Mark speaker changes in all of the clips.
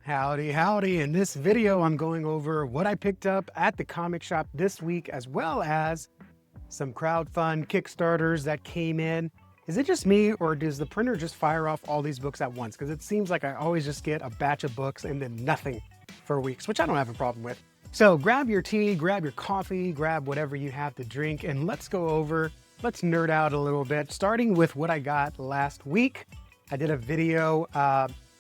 Speaker 1: Howdy, howdy. In this video, I'm going over what I picked up at the comic shop this week, as well as some crowdfund Kickstarters that came in. Is it just me, or does the printer just fire off all these books at once? Because it seems like I always just get a batch of books and then nothing for weeks, which I don't have a problem with. So grab your tea, grab your coffee, grab whatever you have to drink, and let's nerd out a little bit, starting with what I got last week. I did a video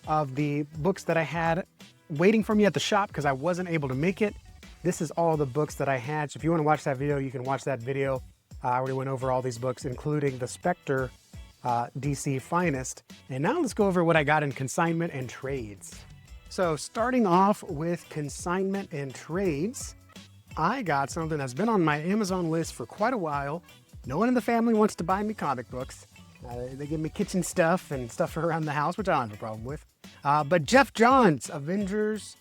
Speaker 1: of the books that I had waiting for me at the shop because I wasn't able to make it. This is all the books that I had. So if you want to watch that video, you can watch that video. I already went over all these books, including the Spectre DC Finest. And now let's go over what I got in consignment and trades. So starting off with consignment and trades, I got something that's been on my Amazon list for quite a while. No one in the family wants to buy me comic books. They give me kitchen stuff and stuff around the house, which I don't have a problem with. But Jeff Johns, Avengers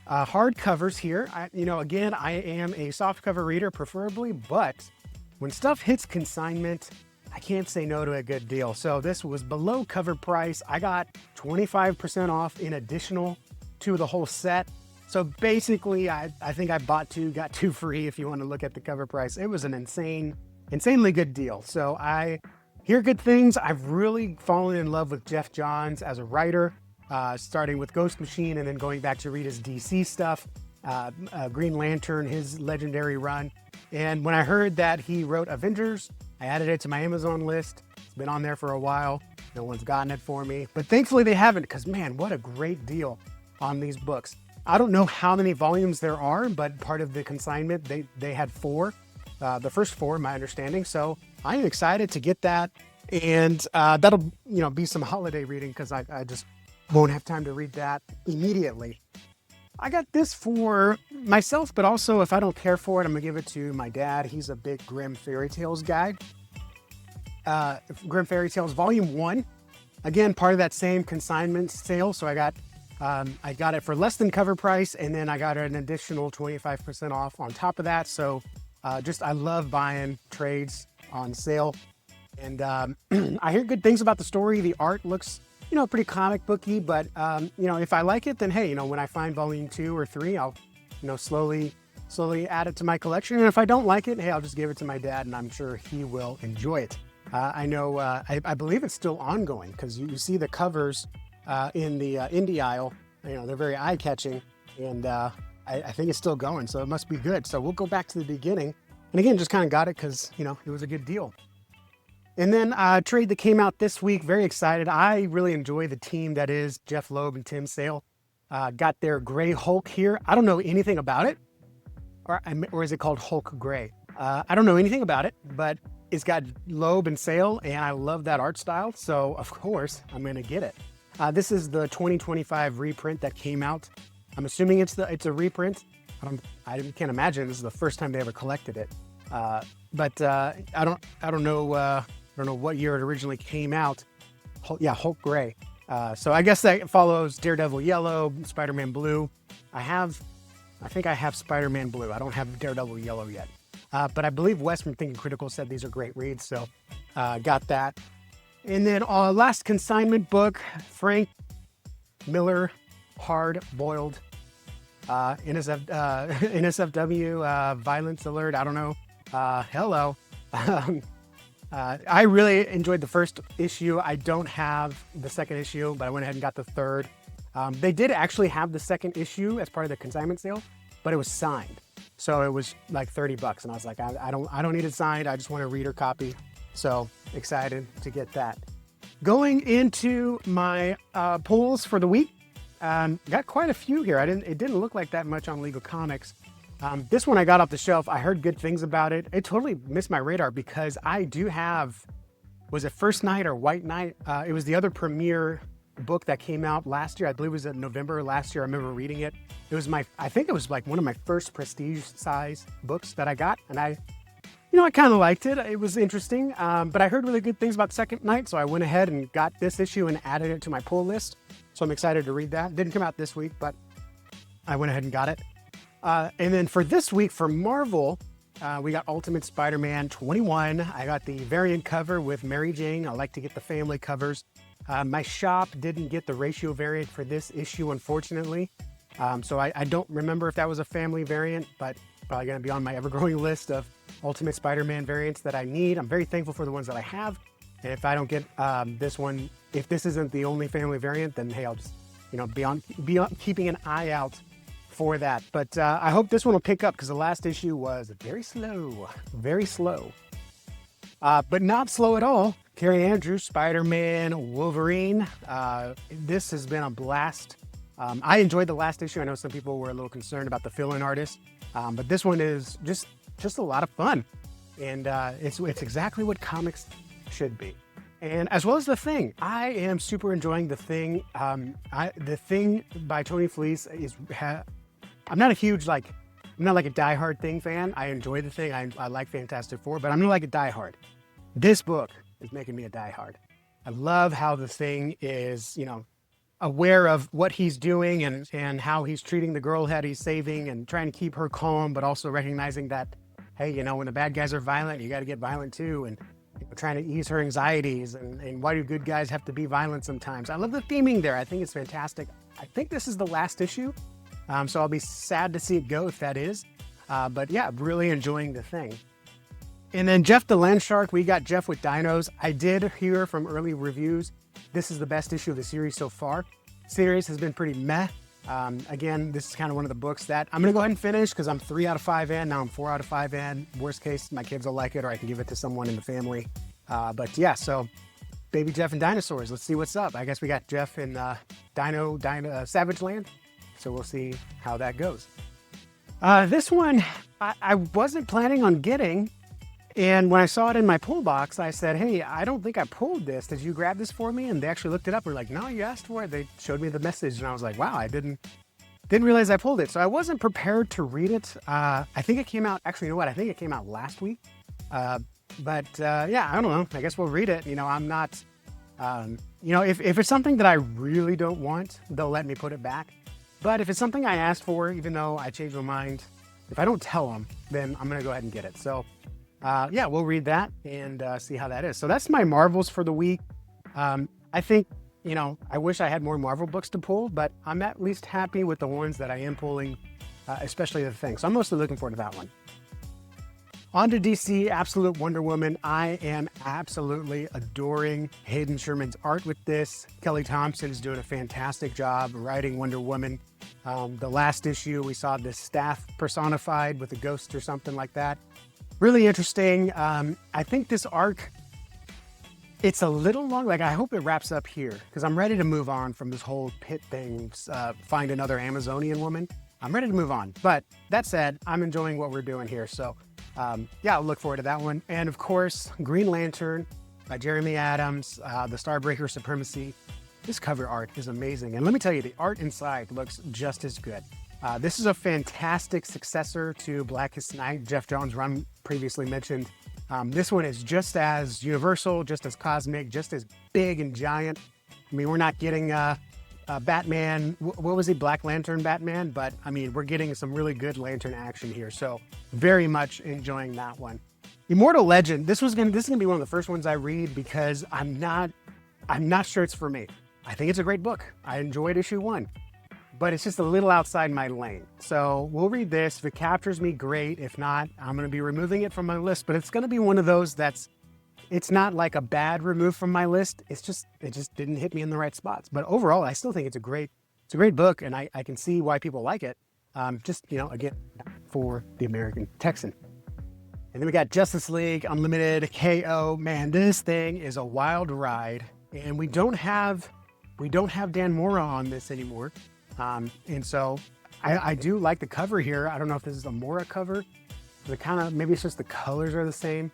Speaker 1: hardcovers here. Again, I am a softcover reader preferably, but when stuff hits consignment, I can't say no to a good deal. So this was below cover price. I got 25% off in additional to the whole set. So basically, I think I bought two, got two free if you want to look at the cover price. It was an insanely good deal. So I hear good things. I've really fallen in love with Jeff Johns as a writer, starting with Ghost Machine and then going back to read his DC stuff, Green Lantern, his legendary run. And when I heard that he wrote Avengers, I added it to my Amazon list. It's been on there for a while. No one's gotten it for me, but thankfully they haven't, because man, what a great deal on these books. I don't know how many volumes there are, but part of the consignment, they had four, the first four, my understanding. So I am excited to get that, and that'll be some holiday reading because I just won't have time to read that immediately. I got this for myself, but also if I don't care for it, I'm gonna give it to my dad. He's a big Grimm Fairy Tales guy. Grimm Fairy Tales Volume 1, again, part of that same consignment sale. So I got it for less than cover price, and then I got an additional 25% off on top of that. So I love buying trades on sale. And I hear good things about the story. The art looks, pretty comic booky, but if I like it, then hey, when I find volume 2 or 3, I'll, slowly add it to my collection. And if I don't like it, hey, I'll just give it to my dad, and I'm sure he will enjoy it. I know, I believe it's still ongoing, because you see the covers in the indie aisle. They're very eye-catching, and I think it's still going, so it must be good. So we'll go back to the beginning. And again, just kind of got it because, it was a good deal. And then a trade that came out this week, very excited. I really enjoy the team that is Jeff Loeb and Tim Sale. Got their Gray Hulk here. I don't know anything about it. Or is it called Hulk Gray? I don't know anything about it, but it's got Loeb and Sale, and I love that art style. So, of course, I'm going to get it. This is the 2025 reprint that came out. I'm assuming it's a reprint. I can't imagine this is the first time they ever collected it. But I don't know what year it originally came out. Hulk Gray. So I guess that follows Daredevil Yellow, Spider-Man Blue. I think I have Spider-Man Blue. I don't have Daredevil Yellow yet. But I believe Wes from Thinking Critical said these are great reads, so got that. And then last consignment book, Frank Miller, Hard Boiled, NSFW, Violence Alert, I don't know. Hello. I really enjoyed the first issue. I don't have the second issue, but I went ahead and got the third. They did actually have the second issue as part of the consignment sale, but it was signed. So it was like $30, and I was like, I don't need it signed. I just want a reader copy. So excited to get that. Going into my pulls for the week, got quite a few here. It didn't look like that much on Legal Comics. This one I got off the shelf. I heard good things about it. It totally missed my radar because I do have, was it First Night or White Night? It was the other premiere book that came out last year. I believe it was in November last year. I remember reading it. I think it was like one of my first prestige size books that I got. And I kind of liked it. It was interesting, but I heard really good things about Second Night. So I went ahead and got this issue and added it to my pull list. So I'm excited to read that. Didn't come out this week, but I went ahead and got it. And then for this week, for Marvel, we got Ultimate Spider-Man 21. I got the variant cover with Mary Jane. I like to get the family covers. My shop didn't get the ratio variant for this issue, unfortunately. So I don't remember if that was a family variant, but probably going to be on my ever-growing list of Ultimate Spider-Man variants that I need. I'm very thankful for the ones that I have. And if I don't get this one, if this isn't the only family variant, then hey, I'll just, be on keeping an eye out for that. But I hope this one will pick up because the last issue was very slow, but not slow at all. Carrie Andrews, Spider-Man, Wolverine. This has been a blast. I enjoyed the last issue. I know some people were a little concerned about the fill-in artist, but this one is just a lot of fun, and it's exactly what comics should be. And as well as The Thing, I am super enjoying The Thing. The Thing by Tony Fleece is. I'm not like a diehard Thing fan. I enjoy The Thing. I like Fantastic Four, but I'm not like a diehard. This book is making me a diehard. I love how The Thing is, aware of what he's doing and how he's treating the girl that he's saving and trying to keep her calm, but also recognizing that, hey, when the bad guys are violent, you got to get violent too. And trying to ease her anxieties and why do good guys have to be violent sometimes. I love the theming there. I think it's fantastic. I think this is the last issue. So I'll be sad to see it go if that is. But yeah, really enjoying The Thing. And then Jeff the Land Shark, we got Jeff with Dinos. I did hear from early reviews, this is the best issue of the series so far. Series has been pretty meh. Again, this is kind of one of the books that I'm going to go ahead and finish because I'm 3 out of 5 in. Now I'm 4 out of 5 in. Worst case, my kids will like it or I can give it to someone in the family. But yeah, so Baby Jeff and Dinosaurs. Let's see what's up. I guess we got Jeff in Dino Savage Land. So we'll see how that goes. This one, I wasn't planning on getting. And when I saw it in my pull box, I said, hey, I don't think I pulled this. Did you grab this for me? And they actually looked it up and were like, no, you asked for it. They showed me the message and I was like, wow, I didn't realize I pulled it. So I wasn't prepared to read it. I think it came out, actually, you know what? I think it came out last week. Yeah, I don't know. I guess we'll read it. I'm not, if it's something that I really don't want, they'll let me put it back. But if it's something I asked for, even though I changed my mind, if I don't tell them, then I'm going to go ahead and get it. So yeah, we'll read that and see how that is. So that's my Marvels for the week. I think, I wish I had more Marvel books to pull, but I'm at least happy with the ones that I am pulling, especially The Thing. So I'm mostly looking forward to that one. On to DC, Absolute Wonder Woman. I am absolutely adoring Hayden Sherman's art with this. Kelly Thompson is doing a fantastic job writing Wonder Woman. The last issue, we saw this staff personified with a ghost or something like that. Really interesting. I think this arc, it's a little long. I hope it wraps up here because I'm ready to move on from this whole pit thing, find another Amazonian woman. I'm ready to move on. But that said, I'm enjoying what we're doing here. So yeah, I'll look forward to that one. And of course, Green Lantern by Jeremy Adams, the Starbreaker Supremacy. This cover art is amazing. And let me tell you, the art inside looks just as good. This is a fantastic successor to Blackest Night, Jeff Jones' run previously mentioned. This one is just as universal, just as cosmic, just as big and giant. I mean, we're not getting Batman, what was he, Black Lantern Batman? But I mean, we're getting some really good Lantern action here. So very much enjoying that one. Immortal Legend, this is gonna be one of the first ones I read because I'm not sure it's for me. I think it's a great book. I enjoyed issue 1. But it's just a little outside my lane. So we'll read this. If it captures me, great. If not, I'm going to be removing it from my list. But it's going to be one of those it's not like a bad remove from my list. It just didn't hit me in the right spots. But overall, I still think it's a great book, and I can see why people like it. Again, for the American Texan. And then we got Justice League Unlimited KO. Man, this thing is a wild ride, and we don't have Dan Mora on this anymore. And so I do like the cover here. I don't know if this is a Mora cover. Maybe it's just the colors are the same.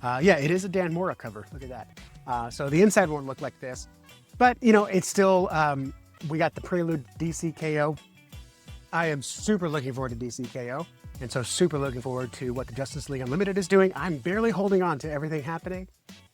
Speaker 1: Yeah, it is a Dan Mora cover. Look at that. So the inside won't look like this, but it's still, we got the Prelude DCKO. I am super looking forward to DCKO. And so super looking forward to what the Justice League Unlimited is doing. I'm barely holding on to everything happening,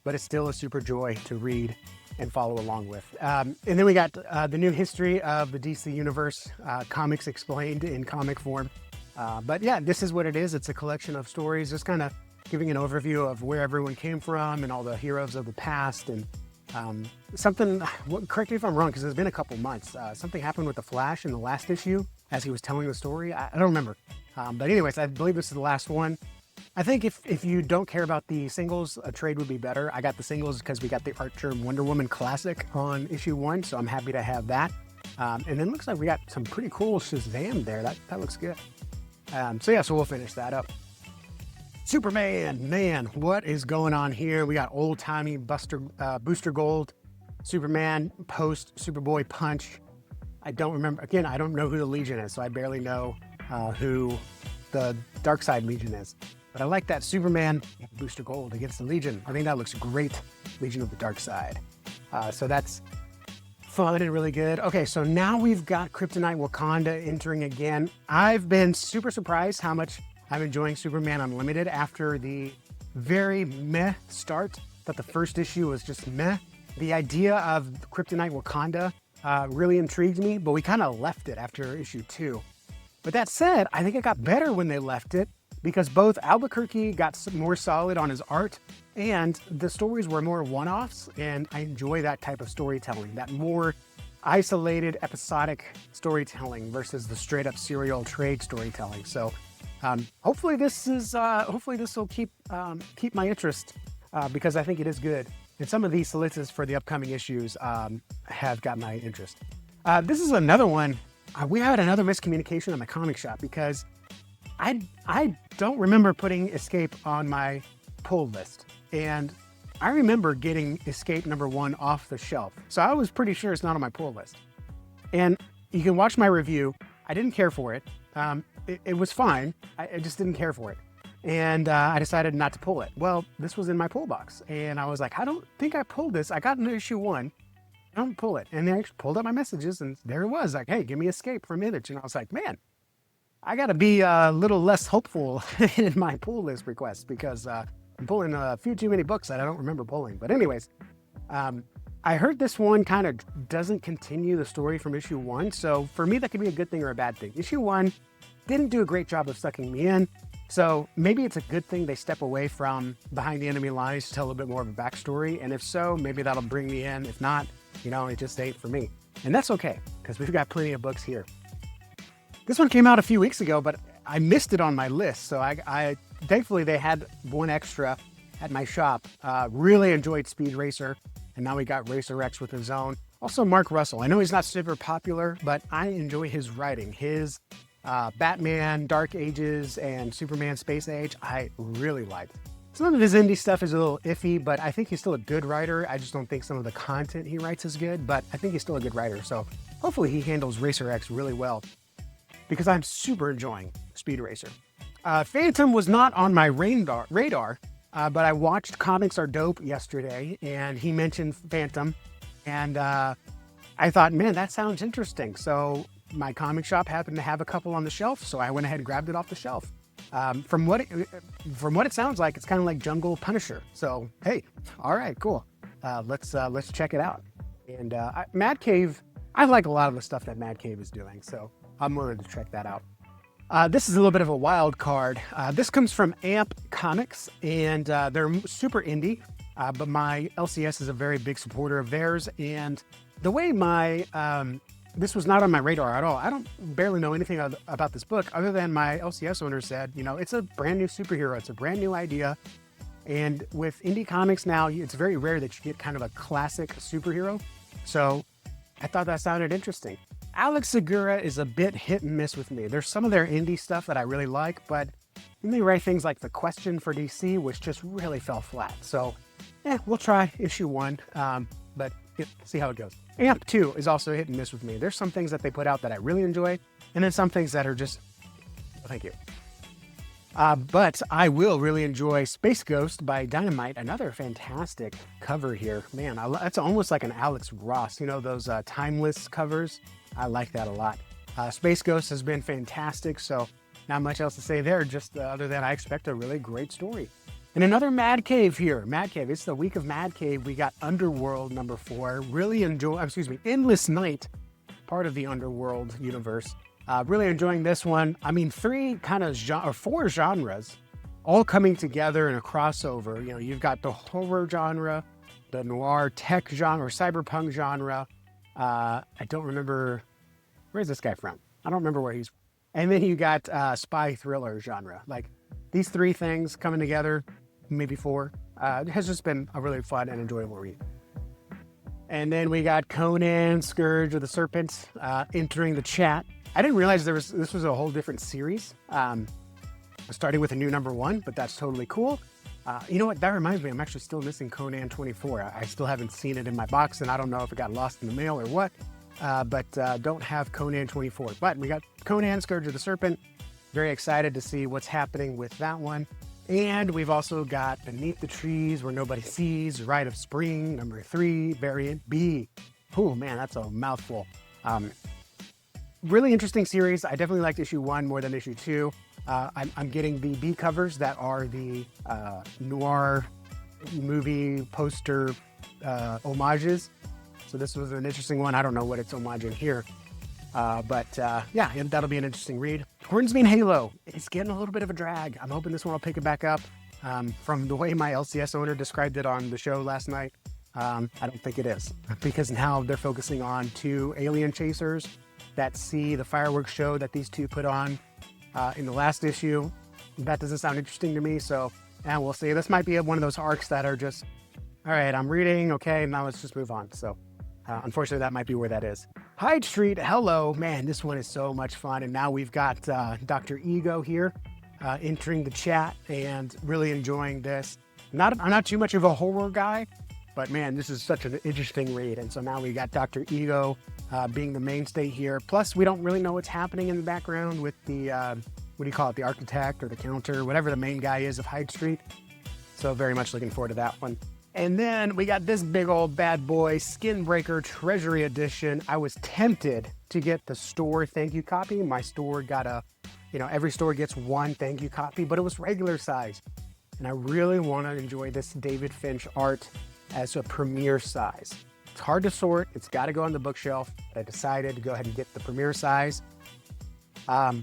Speaker 1: but it's still a super joy to read and follow along with. And then we got the new history of the DC Universe, comics explained in comic form. But yeah, this is what it is. It's a collection of stories, just kind of giving an overview of where everyone came from and all the heroes of the past and Something, correct me if I'm wrong, because it's been a couple months. Something happened with the Flash in the last issue as he was telling the story. I don't remember. But anyways, I believe this is the last one. I think if you don't care about the singles, a trade would be better. I got the singles because we got the Archer Wonder Woman Classic on issue 1, so I'm happy to have that. And then looks like we got some pretty cool Shazam there. That looks good. So yeah, so we'll finish that up. Superman, man, what is going on here? We got old-timey Booster Gold, Superman, Post, Superboy, Punch. I don't remember. Again, I don't know who the Legion is, so I barely know who the Darkseid Legion is. But I like that Superman Booster Gold against the Legion. I think that looks great. Legion of the Dark Side. So that's fun and really good. Okay, so now we've got Kryptonite Wakanda entering again. I've been super surprised how much I'm enjoying Superman Unlimited after the very meh start. But the first issue was just meh. The idea of Kryptonite Wakanda really intrigued me, but we kind of left it after issue 2. But that said, I think it got better when they left it because both Albuquerque got more solid on his art and the stories were more one-offs, and I enjoy that type of storytelling, that more isolated episodic storytelling versus the straight-up serial trade storytelling. So hopefully this will keep my interest because I think it is good. And some of these solicits for the upcoming issues have got my interest. This is another one. We had another miscommunication on the comic shop because I don't remember putting Escape on my pull list. And I remember getting Escape #1 off the shelf. So I was pretty sure it's not on my pull list. And you can watch my review. I didn't care for it. It was fine. I just didn't care for it. And I decided not to pull it. Well, this was in my pull box. And I was like, I don't think I pulled this. I got into issue 1. I don't pull it. And then I actually pulled up my messages and there it was. Like, hey, give me Escape from Image. And I was like, man, I got to be a little less hopeful in my pull list requests because I'm pulling a few too many books that I don't remember pulling. But anyways, I heard this one kind of doesn't continue the story from issue 1. So for me, that could be a good thing or a bad thing. Issue 1 didn't do a great job of sucking me in. So maybe it's a good thing they step away from behind the enemy lines to tell a little bit more of a backstory. And if so, maybe that'll bring me in. If not, it just ain't for me. And that's okay, because we've got plenty of books here. This one came out a few weeks ago, but I missed it on my list. So I thankfully they had one extra at my shop. Really enjoyed Speed Racer. And now we got Racer X with his own. Also Mark Russell. I know he's not super popular, but I enjoy his writing. His Batman, Dark Ages, and Superman Space Age, I really liked. Some of his indie stuff is a little iffy, but I think he's still a good writer. I just don't think some of the content he writes is good, but I think he's still a good writer. So hopefully he handles Racer X really well because I'm super enjoying Speed Racer. Phantom was not on my radar, but I watched Comics Are Dope yesterday and he mentioned Phantom and I thought, man, that sounds interesting. So my comic shop happened to have a couple on the shelf, so I went ahead and grabbed it off the shelf. From what it sounds like, it's kind of like Jungle Punisher. So hey, all right, cool. Let's check it out. And Mad Cave, I like a lot of the stuff that Mad Cave is doing, so I'm willing to check that out. This is a little bit of a wild card. This comes from Amp Comics, and they're super indie, but my LCS is a very big supporter of theirs. And the way this was not on my radar at all. I barely know anything about this book other than my LCS owner said, it's a brand new superhero. It's a brand new idea. And with indie comics now, it's very rare that you get kind of a classic superhero. So I thought that sounded interesting. Alex Segura is a bit hit and miss with me. There's some of their indie stuff that I really like, but then they write things like The Question for DC, which just really fell flat. So we'll try issue 1, but see how it goes. Amp 2 is also hit and miss with me. There's some things that they put out that I really enjoy, and then some things that are just, thank you. But I will really enjoy Space Ghost by Dynamite, another fantastic cover here. Man, that's almost like an Alex Ross, those timeless covers. I like that a lot. Space Ghost has been fantastic, so not much else to say there, just other than I expect a really great story. And another Mad Cave here. Mad Cave. It's the week of Mad Cave. We got Underworld #4. Really Endless Night, part of the Underworld universe. Really enjoying this one. I mean, 4 genres all coming together in a crossover. You've got the horror genre, the noir tech genre or cyberpunk genre. I don't remember, where's this guy from? I don't remember where he's from. And then you got spy thriller genre. Like these three things coming together, maybe four, it has just been a really fun and enjoyable read. And then we got Conan, Scourge of the Serpent, entering the chat. I didn't realize this was a whole different series. Starting with a new #1, but that's totally cool. You know what? That reminds me, I'm actually still missing Conan 24. I still haven't seen it in my box, and I don't know if it got lost in the mail or what, but don't have Conan 24. But we got Conan, Scourge of the Serpent. Very excited to see what's happening with that one. And we've also got Beneath the Trees Where Nobody Sees, Rite of Spring, #3, variant B. Oh man, that's a mouthful. Really interesting series. I definitely liked issue 1 more than issue 2. I'm getting the B covers that are the noir movie poster homages. So this was an interesting one. I don't know what it's homaging here. But yeah, that'll be an interesting read. Hornsbeam Halo, it's getting a little bit of a drag. I'm hoping this one will pick it back up. From the way my LCS owner described it on the show last night, I don't think it is. Because now they're focusing on 2 alien chasers that see the fireworks show that these 2 put on in the last issue. That doesn't sound interesting to me, so we'll see. This might be one of those arcs that are just, all right, I'm reading, okay, now let's just move on. So unfortunately, that might be where that is. Hyde Street, hello. Man, this one is so much fun. And now we've got Dr. Ego here entering the chat and really enjoying this. I'm not too much of a horror guy, but man, this is such an interesting read. And so now we got Dr. Ego being the mainstay here. Plus, we don't really know what's happening in the background with the, what do you call it, the architect or the counter, whatever the main guy is of Hyde Street. So very much looking forward to that one. And then we got this big old bad boy, Skinbreaker Treasury Edition. I was tempted to get the store thank you copy. My store got every store gets 1 thank you copy, but it was regular size. And I really want to enjoy this David Finch art as a premiere size. It's hard to sort. It's got to go on the bookshelf. But I decided to go ahead and get the premiere size.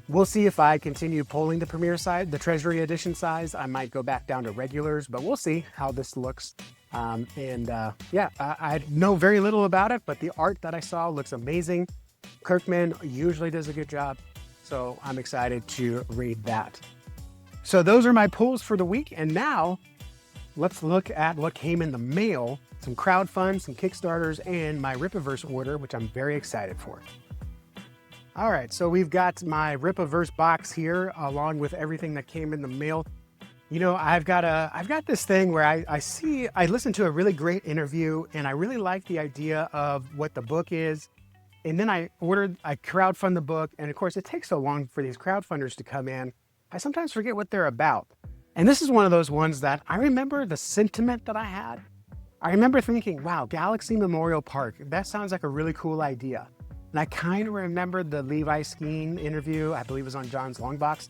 Speaker 1: We'll see if I continue pulling the premiere size, the Treasury Edition size. I might go back down to regulars, but we'll see how this looks. Yeah, I know very little about it, but the art that I saw looks amazing. Kirkman usually does a good job, so I'm excited to read that. So those are my pulls for the week, and now let's look at what came in the mail, some crowdfunds, some Kickstarters, and my Rippaverse order, which I'm very excited for. All right, so we've got my Rippaverse box here, along with everything that came in the mail. You know, I've got this thing where I listened to a really great interview and I really like the idea of what the book is. And then I crowdfund the book. And of course, it takes so long for these crowdfunders to come in. I sometimes forget what they're about. And this is one of those ones that I remember the sentiment that I had. I remember thinking, wow, Galaxy Memorial Park, that sounds like a really cool idea. And I kind of remembered the Levi Skeen interview, I believe it was on John's Longbox.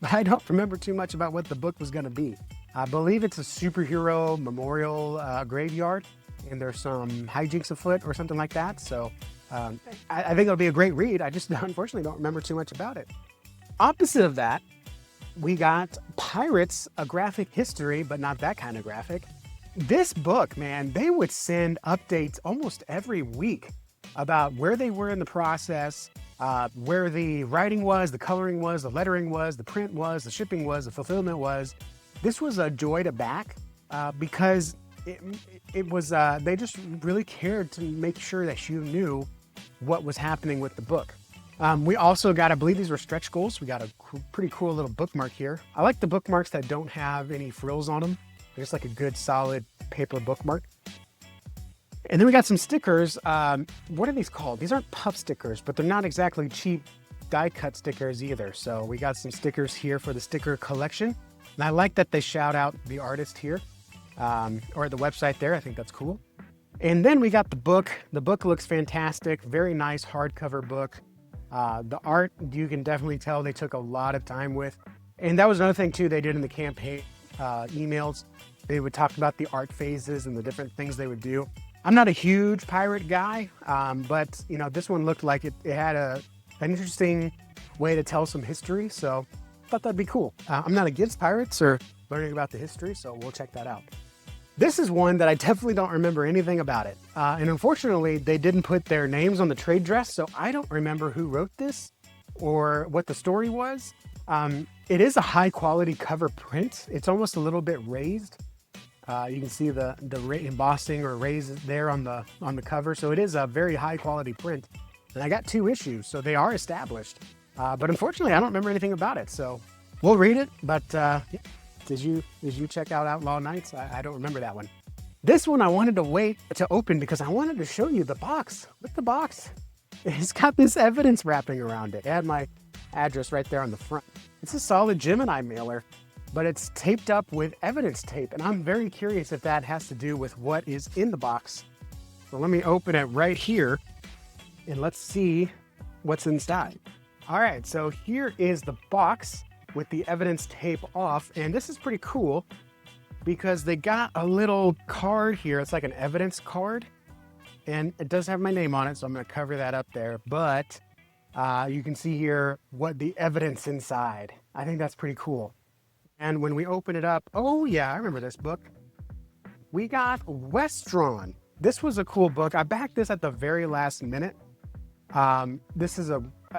Speaker 1: But I don't remember too much about what the book was going to be. I believe it's a superhero memorial graveyard, and there's some hijinks afoot or something like that. So I think it'll be a great read. I just unfortunately don't remember too much about it. Opposite of that, we got Pirates, a graphic history, but not that kind of graphic. This book, man, they would send updates almost every week about where they were in the process, where the writing was, the coloring was, the lettering was, the print was, the shipping was, the fulfillment was. This was a joy to back because it was, they just really cared to make sure that you knew what was happening with the book. We also got, I believe these were stretch goals. We got a pretty cool little bookmark here. I like the bookmarks that don't have any frills on them. They're just like a good solid paper bookmark. And then we got some stickers. What are these called? These aren't puff stickers, but they're not exactly cheap die cut stickers either. So we got some stickers here for the sticker collection. And I like that they shout out the artist here or the website there. I think that's cool. And then we got the book. The book looks fantastic. Very nice hardcover book. The art, you can definitely tell they took a lot of time with. And that was another thing too they did in the campaign emails. They would talk about the art phases and the different things they would do. I'm not a huge pirate guy, but you know, this one looked like it had an interesting way to tell some history. So I thought that'd be cool. I'm not against pirates or learning about the history, so we'll check that out. This is one that I definitely don't remember anything about it. And unfortunately, they didn't put their names on the trade dress, so I don't remember who wrote this or what the story was. It is a high quality cover print. It's almost a little bit raised. You can see the embossing or raise there on the cover. So it is a very high quality print. And I got 2 issues, so they are established. But unfortunately, I don't remember anything about it. So we'll read it, but yeah. Did you check out Outlaw Nights? I don't remember that one. This one I wanted to wait to open because I wanted to show you the box. Look at the box. It's got this evidence wrapping around it. It had my address right there on the front. It's a solid Gemini mailer, but it's taped up with evidence tape. And I'm very curious if that has to do with what is in the box. So let me open it right here and let's see what's inside. All right, so here is the box with the evidence tape off. And this is pretty cool because they got a little card here. It's like an evidence card and it does have my name on it. So I'm going to cover that up there, but you can see here what the evidence inside. I think that's pretty cool. And when we open it up, oh yeah, I remember this book. We got Westron. This was a cool book. I backed this at the very last minute. This is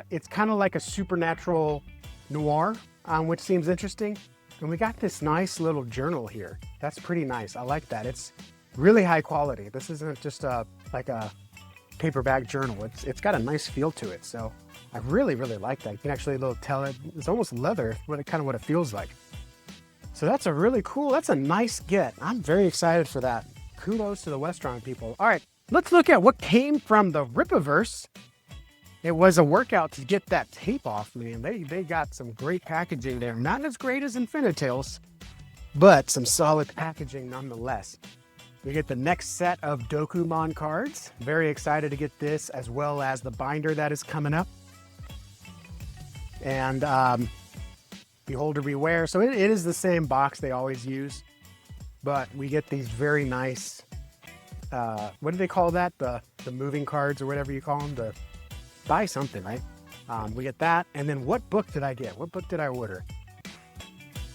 Speaker 1: it's kind of like a supernatural noir, which seems interesting. And we got this nice little journal here. That's pretty nice. I like that. It's really high quality. This isn't just like a paperback journal. It's got a nice feel to it. So I really, really like that. You can actually tell it's almost leather, what it feels like. So that's a really cool, that's a nice get. I'm very excited for that. Kudos to the Westron people. All right, let's look at what came from the Rippaverse. It was a workout to get that tape off, man. They got some great packaging there. Not as great as Infinitales, but some solid packaging nonetheless. We get the next set of Dokumon cards. Very excited to get this, as well as the binder that is coming up. And Beholder Beware. So it is the same box they always use, but we get these very nice, what do they call that? The moving cards or whatever you call them, the buy something, right? We get that. And then what book did I get? What book did I order?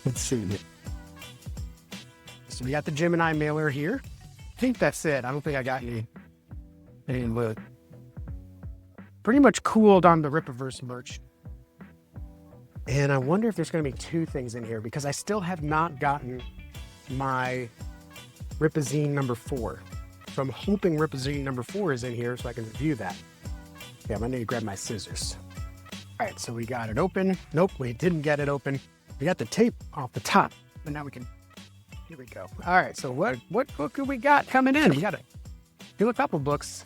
Speaker 1: Let's see. So we got the Gemini mailer here. I think that's it. I don't think I got any loot. Pretty much cooled on the Rippaverse merch. And I wonder if there's going to be 2 things in here because I still have not gotten my Rippazine number 4. So I'm hoping Rippazine number 4 is in here so I can review that. Yeah, I need to grab my scissors. All right, so we got it open. Nope, we didn't get it open. We got the tape off the top, but now we can, here we go. All right, so what book do we got coming in? We got to do a couple books.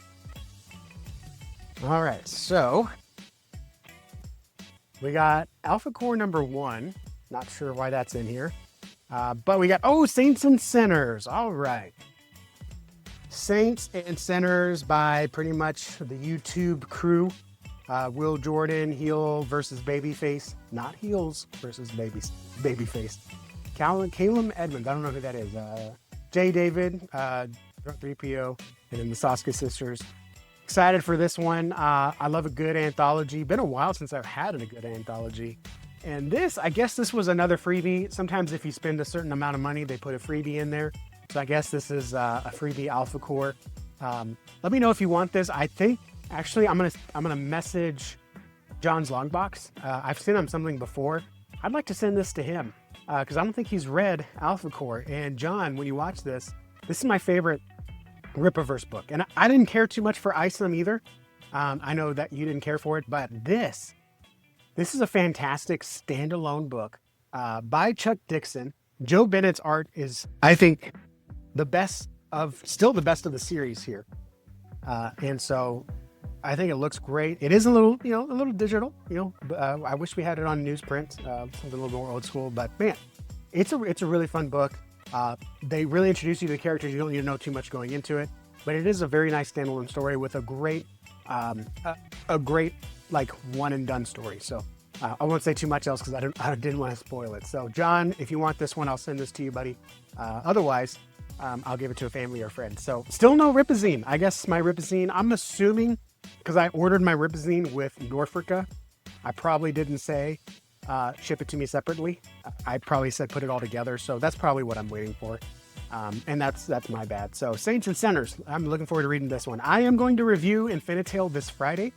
Speaker 1: All right, so we got Alpha Core number 1. Not sure why that's in here. But we got, Saints and Sinners. All right. Saints and Sinners by pretty much the YouTube crew. Will Jordan, heel versus babyface. Not heels versus babyface. Calum Edmonds. I don't know who that is. J. David, 3PO, and then the Saska sisters. Excited for this one. I love a good anthology. Been a while since I've had a good anthology. And this, I guess this was another freebie. Sometimes if you spend a certain amount of money, they put a freebie in there. So I guess this is a freebie Alpha Core. Let me know if you want this. I think, actually, I'm gonna message John's Longbox. I've sent him something before. I'd like to send this to him because I don't think he's read Alpha Core. And John, when you watch this is my favorite Rippaverse book. And I didn't care too much for Isom either. I know that you didn't care for it, but this is a fantastic standalone book by Chuck Dixon. Joe Bennett's art is, I think, still the best of the series here. And so I think it looks great. It is a little digital, I wish we had it on newsprint, something a little more old school, but man, it's a really fun book. They really introduce you to the characters. You don't need to know too much going into it, but it is a very nice standalone story with a great like one and done story. So I won't say too much else because I didn't want to spoil it. So John, if you want this one, I'll send this to you, buddy. Otherwise, I'll give it to a family or friend. So still no Rippazine. I guess my Rippazine, I'm assuming because I ordered my Rippazine with Norfolka, I probably didn't say ship it to me separately. I probably said put it all together. So that's probably what I'm waiting for. And that's my bad. So Saints and Sinners, I'm looking forward to reading this one. I am going to review Infinitale this Friday,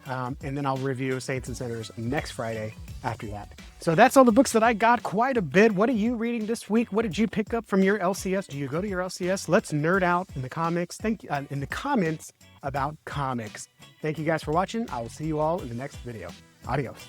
Speaker 1: and then I'll review Saints and Sinners next Friday after that. So that's all the books that I got, quite a bit. What are you reading this week? What did you pick up from your LCS? Do you go to your LCS? Let's nerd out in the comments. In the comments about comics. Thank you guys for watching. I will see you all in the next video. Adios.